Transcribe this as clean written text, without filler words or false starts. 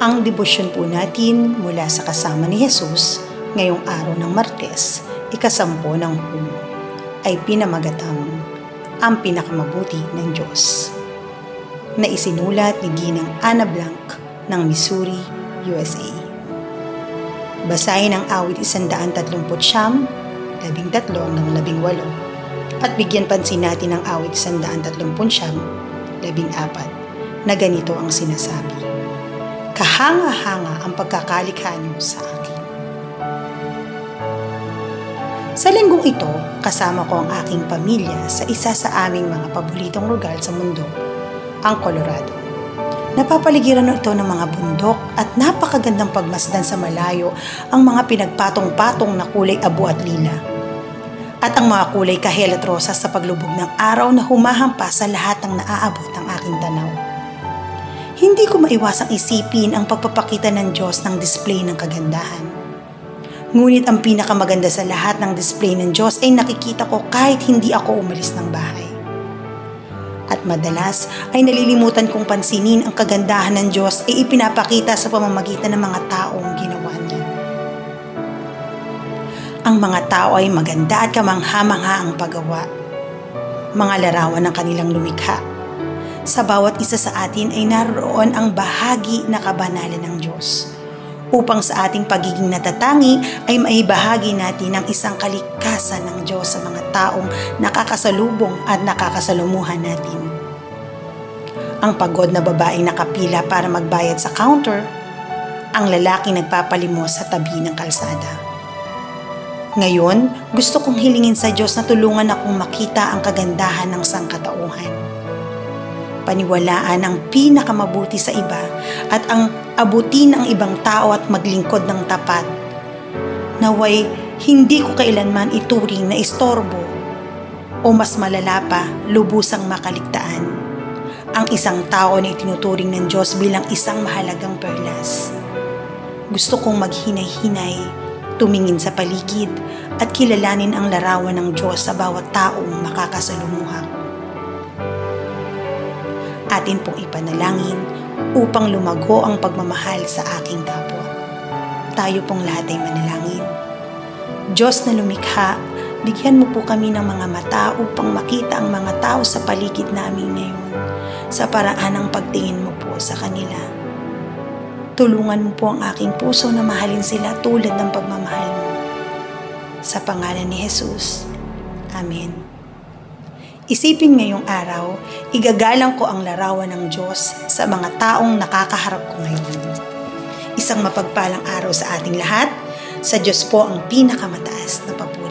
Ang debosyon po natin mula sa Kasama ni Jesus ngayong araw ng Martes, ika-10 ng Hulyo, ay pinamagatang Ang Pinakamabuti ng Diyos, na isinulat ni Ginang Ana Blanc ng Missouri, USA. Basahin ang awit 139, 13 ng 18, at bigyan pansin natin ang awit 139, 14, na ganito ang sinasabi: Kahanga-hanga ang pagkakalikha niyo sa akin. Sa linggong ito, kasama ko ang aking pamilya sa isa sa aming mga paboritong lugar sa mundo, ang Colorado. Napapaligiran ito ng mga bundok at napakagandang pagmasdan sa malayo ang mga pinagpatong-patong na kulay abo at lila. At ang mga kulay kahel at rosas sa paglubog ng araw na humahampas sa lahat ng naaabot ng aking tanaw. Hindi ko maiwasang isipin ang pagpapakita ng Diyos ng display ng kagandahan. Ngunit ang pinakamaganda sa lahat ng display ng Diyos ay nakikita ko kahit hindi ako umalis ng bahay. At madalas ay nalilimutan kong pansinin ang kagandahan ng Diyos ay ipinapakita sa pamamagitan ng mga taong ginawa niya. Ang mga tao ay maganda at kamangha-mangha ang paggawa, mga larawan ng kanilang lumikha. Sa bawat isa sa atin ay naroon ang bahagi na kabanalan ng Diyos, upang sa ating pagiging natatangi ay maibahagi natin ang isang kalikasan ng Diyos sa mga taong nakakasalubong at nakakasalumuhan natin. Ang pagod na babaeng nakapila para magbayad sa counter, ang lalaking nagpapalimos sa tabi ng kalsada. Ngayon, gusto kong hilingin sa Diyos na tulungan akong makita ang kagandahan ng sangkatauhan. Paniwalaan ang pinakamabuti sa iba at ang abutin ang ibang tao at maglingkod ng tapat. Naway hindi ko kailanman ituring na istorbo o mas malala pa, lubusang makaligtaan ang isang tao na itinuturing ng Diyos bilang isang mahalagang perlas. Gusto kong maghinay-hinay, tumingin sa paligid at kilalanin ang larawan ng Diyos sa bawat taong makakasalumuha. Atin pong ipanalangin upang lumago ang pagmamahal sa aking kapwa. Tayo pong lahat ay manalangin. Diyos na lumikha, bigyan mo po kami ng mga mata upang makita ang mga tao sa paligid namin ngayon sa paraan ng pagtingin mo po sa kanila. Tulungan mo po ang aking puso na mahalin sila tulad ng pagmamahal mo. Sa pangalan ni Jesus. Amen. Isipin ngayong araw, igagalang ko ang larawan ng Diyos sa mga taong nakakaharap ko ngayon. Isang mapagpalang araw sa ating lahat. Sa Diyos po ang pinakamataas na papuri.